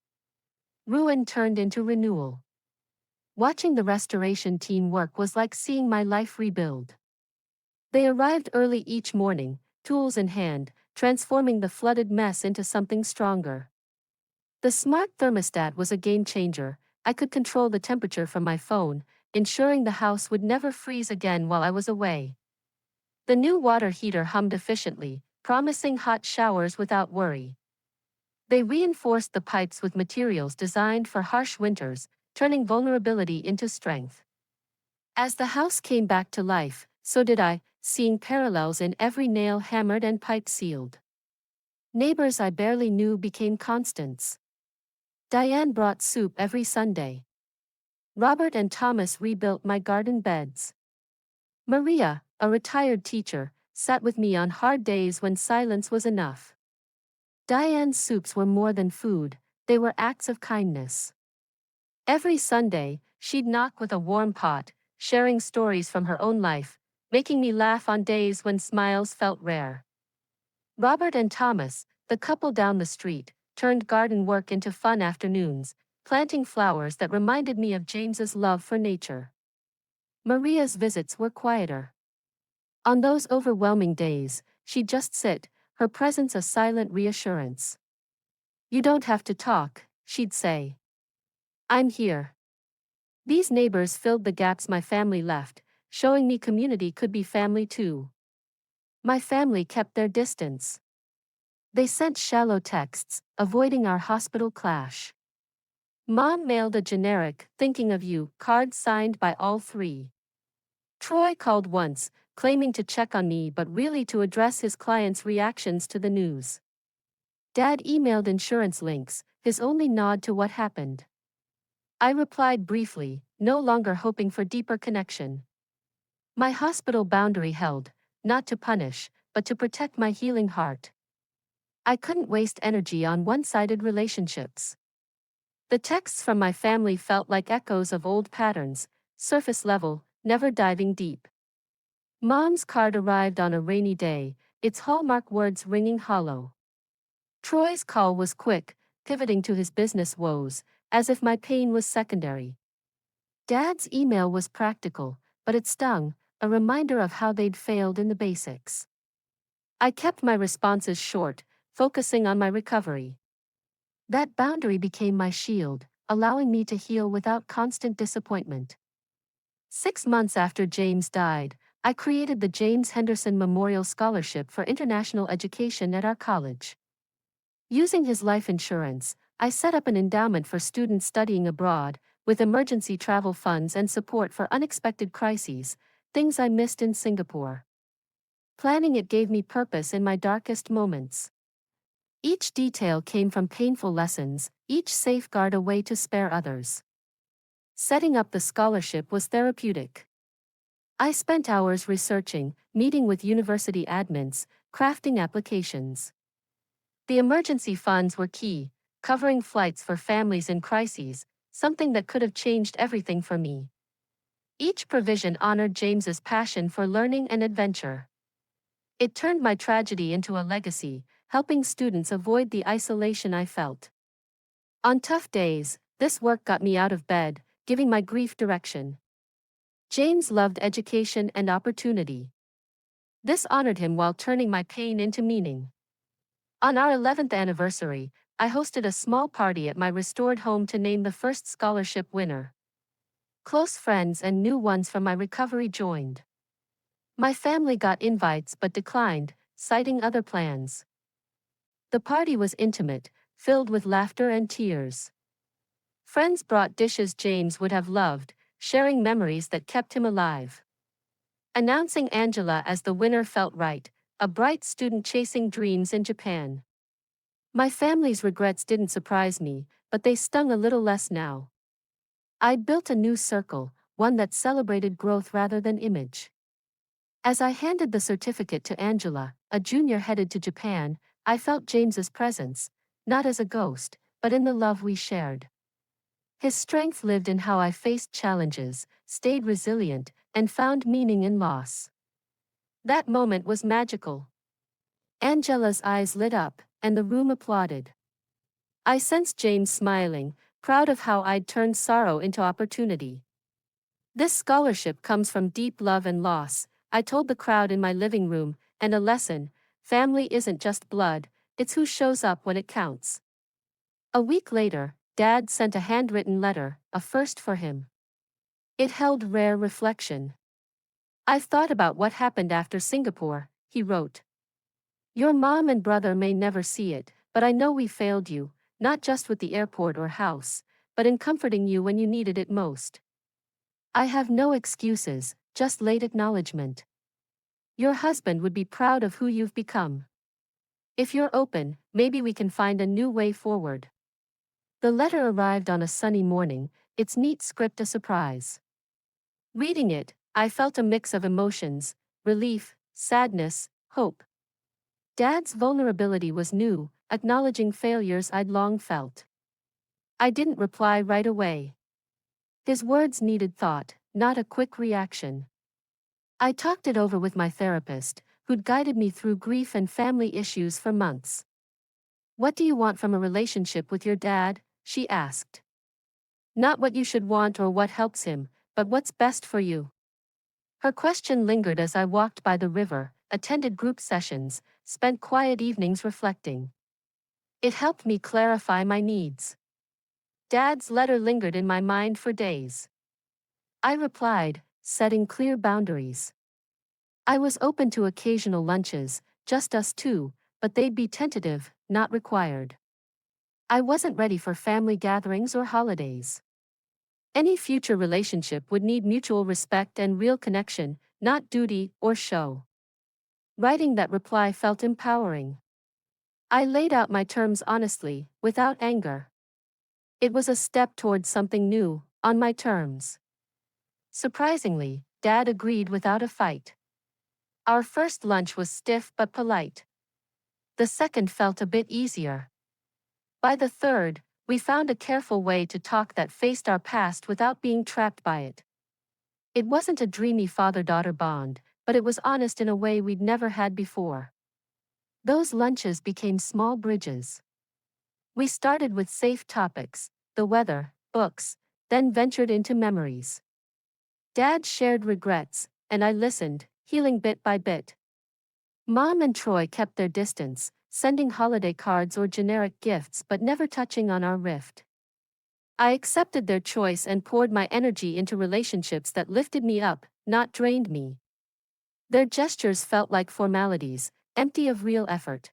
Ruin turned into renewal. Watching the restoration team work was like seeing my life rebuild. They arrived early each morning, tools in hand, transforming the flooded mess into something stronger. The smart thermostat was a game changer. I could control the temperature from my phone, ensuring the house would never freeze again while I was away. The new water heater hummed efficiently, promising hot showers without worry. They reinforced the pipes with materials designed for harsh winters, turning vulnerability into strength. As the house came back to life, so did I, seeing parallels in every nail hammered and pipe sealed. Neighbors I barely knew became constants. Diane brought soup every Sunday. Robert and Thomas rebuilt my garden beds. Maria, a retired teacher, sat with me on hard days when silence was enough. Diane's soups were more than food, they were acts of kindness. Every Sunday, she'd knock with a warm pot, sharing stories from her own life, making me laugh on days when smiles felt rare. Robert and Thomas, the couple down the street, turned garden work into fun afternoons, planting flowers that reminded me of James's love for nature. Maria's visits were quieter. On those overwhelming days, she'd just sit, her presence a silent reassurance. "You don't have to talk," she'd say. "I'm here." These neighbors filled the gaps my family left, showing me community could be family too. My family kept their distance. They sent shallow texts, avoiding our hospital clash. Mom mailed a generic, "thinking of you" card signed by all three. Troy called once, claiming to check on me but really to address his clients' reactions to the news. Dad emailed insurance links, his only nod to what happened. I replied briefly, no longer hoping for deeper connection. My hospital boundary held, not to punish, but to protect my healing heart. I couldn't waste energy on one-sided relationships. The texts from my family felt like echoes of old patterns, surface level, never diving deep. Mom's card arrived on a rainy day, its hallmark words ringing hollow. Troy's call was quick, pivoting to his business woes, as if my pain was secondary. Dad's email was practical, but it stung, a reminder of how they'd failed in the basics. I kept my responses short, focusing on my recovery. That boundary became my shield, allowing me to heal without constant disappointment. 6 months after James died, I created the James Henderson Memorial Scholarship for International Education at our college. Using his life insurance, I set up an endowment for students studying abroad, with emergency travel funds and support for unexpected crises, things I missed in Singapore. Planning it gave me purpose in my darkest moments. Each detail came from painful lessons, each safeguard a way to spare others. Setting up the scholarship was therapeutic. I spent hours researching, meeting with university admins, crafting applications. The emergency funds were key, covering flights for families in crises, something that could have changed everything for me. Each provision honored James's passion for learning and adventure. It turned my tragedy into a legacy, helping students avoid the isolation I felt. On tough days, this work got me out of bed, giving my grief direction. James loved education and opportunity. This honored him while turning my pain into meaning. On our 11th anniversary, I hosted a small party at my restored home to name the first scholarship winner. Close friends and new ones from my recovery joined. My family got invites but declined, citing other plans. The party was intimate, filled with laughter and tears. Friends brought dishes James would have loved, sharing memories that kept him alive. Announcing Angela as the winner felt right, a bright student chasing dreams in Japan. My family's regrets didn't surprise me, but they stung a little less now. I'd built a new circle, one that celebrated growth rather than image. As I handed the certificate to Angela, a junior headed to Japan, I felt James's presence, not as a ghost, but in the love we shared. His strength lived in how I faced challenges, stayed resilient, and found meaning in loss. That moment was magical. Angela's eyes lit up, and the room applauded. I sensed James smiling, proud of how I'd turned sorrow into opportunity. This scholarship comes from deep love and loss, I told the crowd in my living room, and a lesson: family isn't just blood, it's who shows up when it counts. A week later, Dad sent a handwritten letter, a first for him. It held rare reflection. "I've thought about what happened after Singapore," he wrote. "Your mom and brother may never see it, but I know we failed you, not just with the airport or house, but in comforting you when you needed it most. I have no excuses, just late acknowledgement. Your husband would be proud of who you've become. If you're open, maybe we can find a new way forward." The letter arrived on a sunny morning, its neat script a surprise. Reading it, I felt a mix of emotions: relief, sadness, hope. Dad's vulnerability was new, acknowledging failures I'd long felt. I didn't reply right away. His words needed thought, not a quick reaction. I talked it over with my therapist, who'd guided me through grief and family issues for months. "What do you want from a relationship with your dad?" she asked. "Not what you should want or what helps him, but what's best for you." Her question lingered as I walked by the river, attended group sessions, spent quiet evenings reflecting. It helped me clarify my needs. Dad's letter lingered in my mind for days. I replied, setting clear boundaries. I was open to occasional lunches, just us two, but they'd be tentative, not required. I wasn't ready for family gatherings or holidays. Any future relationship would need mutual respect and real connection, not duty or show. Writing that reply felt empowering. I laid out my terms honestly, without anger. It was a step towards something new, on my terms. Surprisingly, Dad agreed without a fight. Our first lunch was stiff but polite. The second felt a bit easier. By the third, we found a careful way to talk that faced our past without being trapped by it. It wasn't a dreamy father-daughter bond, but it was honest in a way we'd never had before. Those lunches became small bridges. We started with safe topics, the weather, books, then ventured into memories. Dad shared regrets, and I listened, healing bit by bit. Mom and Troy kept their distance, sending holiday cards or generic gifts but never touching on our rift. I accepted their choice and poured my energy into relationships that lifted me up, not drained me. Their gestures felt like formalities, empty of real effort.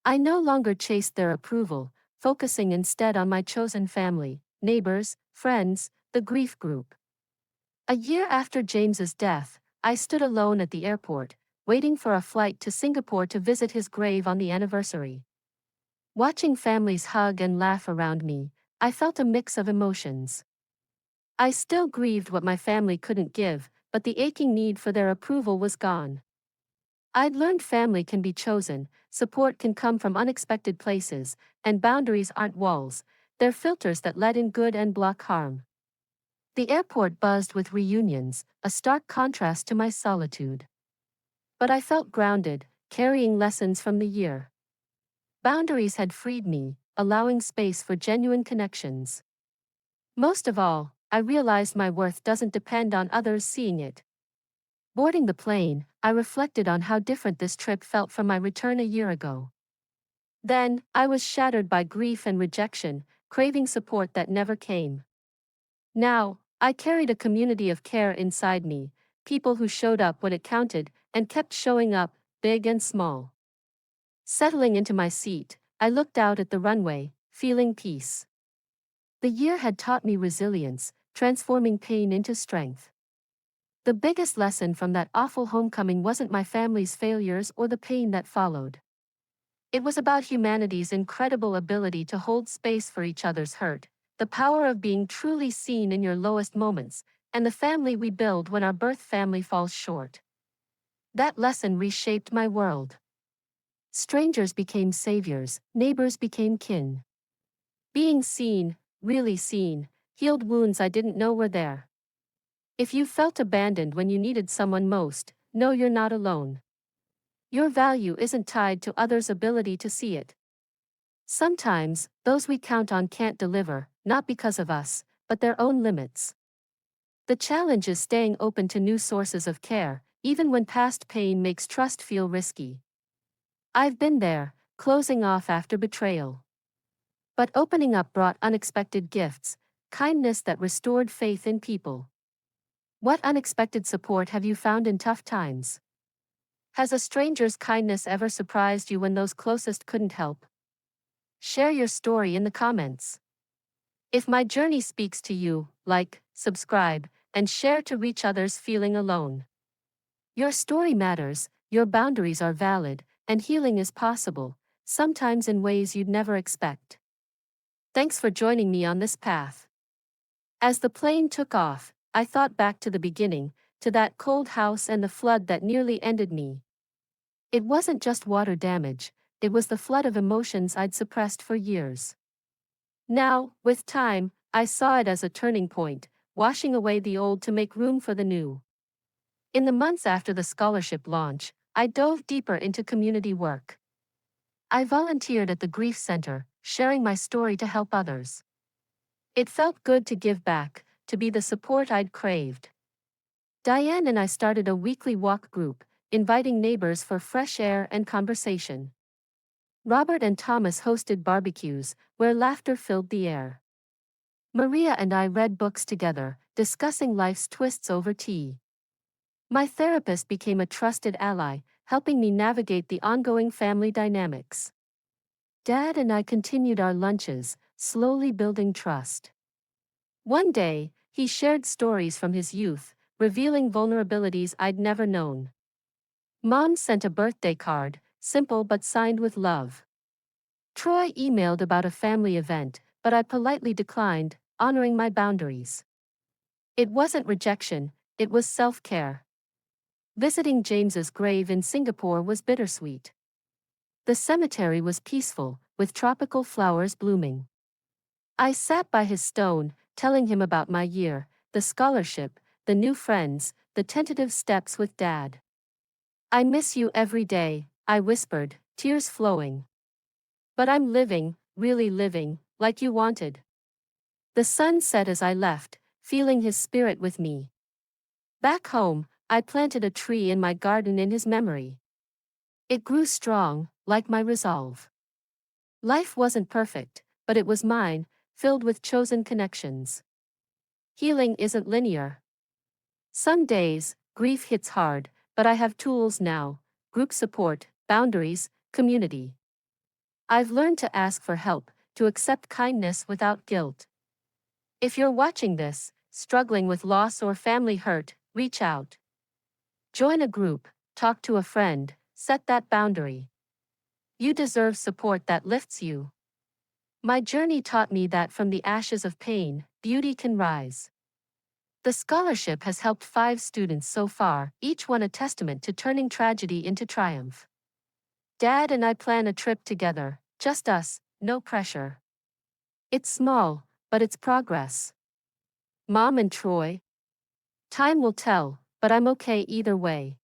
I no longer chased their approval, focusing instead on my chosen family, neighbors, friends, the grief group. A year after James's death, I stood alone at the airport, waiting for a flight to Singapore to visit his grave on the anniversary. Watching families hug and laugh around me, I felt a mix of emotions. I still grieved what my family couldn't give, but the aching need for their approval was gone. I'd learned family can be chosen, support can come from unexpected places, and boundaries aren't walls, they're filters that let in good and block harm. The airport buzzed with reunions, a stark contrast to my solitude. But I felt grounded, carrying lessons from the year. Boundaries had freed me, allowing space for genuine connections. Most of all, I realized my worth doesn't depend on others seeing it. Boarding the plane, I reflected on how different this trip felt from my return a year ago. Then, I was shattered by grief and rejection, craving support that never came. Now, I carried a community of care inside me, people who showed up when it counted, and kept showing up, big and small. Settling into my seat, I looked out at the runway, feeling peace. The year had taught me resilience, transforming pain into strength. The biggest lesson from that awful homecoming wasn't my family's failures or the pain that followed. It was about humanity's incredible ability to hold space for each other's hurt, the power of being truly seen in your lowest moments, and the family we build when our birth family falls short. That lesson reshaped my world. Strangers became saviors, neighbors became kin. Being seen, really seen, healed wounds I didn't know were there. If you felt abandoned when you needed someone most, know you're not alone. Your value isn't tied to others' ability to see it. Sometimes, those we count on can't deliver, not because of us, but their own limits. The challenge is staying open to new sources of care, even when past pain makes trust feel risky. I've been there, closing off after betrayal. But opening up brought unexpected gifts, kindness that restored faith in people. What unexpected support have you found in tough times? Has a stranger's kindness ever surprised you when those closest couldn't help? Share your story in the comments. If my journey speaks to you, like, subscribe, and share to reach others feeling alone. Your story matters, your boundaries are valid, and healing is possible, sometimes in ways you'd never expect. Thanks for joining me on this path. As the plane took off, I thought back to the beginning, to that cold house and the flood that nearly ended me. It wasn't just water damage, it was the flood of emotions I'd suppressed for years. Now, with time, I saw it as a turning point, washing away the old to make room for the new. In the months after the scholarship launch, I dove deeper into community work. I volunteered at the Grief Center, sharing my story to help others. It felt good to give back, to be the support I'd craved. Diane and I started a weekly walk group, inviting neighbors for fresh air and conversation. Robert and Thomas hosted barbecues, where laughter filled the air. Maria and I read books together, discussing life's twists over tea. My therapist became a trusted ally, helping me navigate the ongoing family dynamics. Dad and I continued our lunches, slowly building trust. One day, he shared stories from his youth, revealing vulnerabilities I'd never known. Mom sent a birthday card, simple but signed with love. Troy emailed about a family event, but I politely declined, honoring my boundaries. It wasn't rejection, it was self-care. Visiting James's grave in Singapore was bittersweet. The cemetery was peaceful, with tropical flowers blooming. I sat by his stone, telling him about my year, the scholarship, the new friends, the tentative steps with Dad. I miss you every day, I whispered, tears flowing. But I'm living, really living, like you wanted. The sun set as I left, feeling his spirit with me. Back home, I planted a tree in my garden in his memory. It grew strong, like my resolve. Life wasn't perfect, but it was mine, filled with chosen connections. Healing isn't linear. Some days, grief hits hard, but I have tools now: group support, boundaries, community. I've learned to ask for help, to accept kindness without guilt. If you're watching this, struggling with loss or family hurt, reach out. Join a group, talk to a friend, set that boundary. You deserve support that lifts you. My journey taught me that from the ashes of pain, beauty can rise. The scholarship has helped 5 students so far, each one a testament to turning tragedy into triumph. Dad and I plan a trip together, just us, no pressure. It's small, but it's progress. Mom and Troy? Time will tell, but I'm okay either way.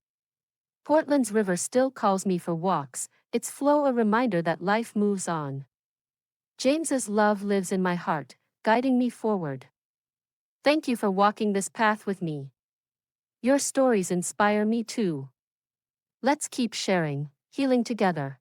Portland's river still calls me for walks, its flow a reminder that life moves on. James's love lives in my heart, guiding me forward. Thank you for walking this path with me. Your stories inspire me too. Let's keep sharing, healing together.